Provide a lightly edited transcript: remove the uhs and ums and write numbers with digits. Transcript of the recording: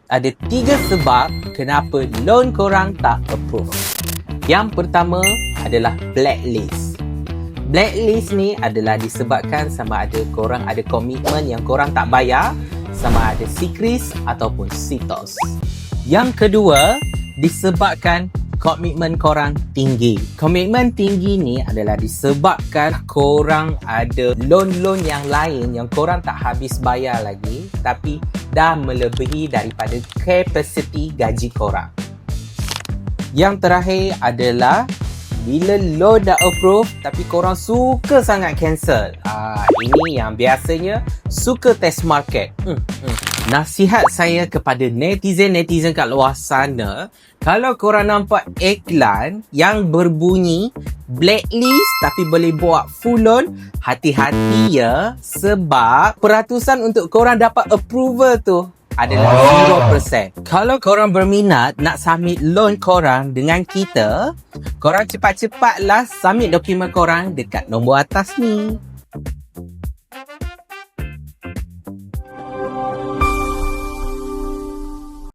Ada 3 sebab kenapa loan korang tak approve. Yang pertama adalah blacklist. Blacklist ni adalah disebabkan sama ada korang ada komitmen yang korang tak bayar, sama ada SECRIS ataupun CITOS. Yang kedua, disebabkan komitmen korang tinggi. Komitmen tinggi ni adalah disebabkan korang ada loan-loan yang lain yang korang tak habis bayar lagi, tapi dah melebihi daripada kapasiti gaji korang. Yang terakhir adalah bila loan dah approve tapi korang suka sangat cancel. Ini yang biasanya suka test market. Nasihat saya kepada netizen-netizen kat luar sana, kalau korang nampak iklan yang berbunyi blacklist tapi boleh buat full loan, hati-hati ya, sebab peratusan untuk korang dapat approval tu adalah 0%. Kalau korang berminat nak submit loan korang dengan kita, korang cepat-cepatlah submit dokumen korang dekat nombor atas ni.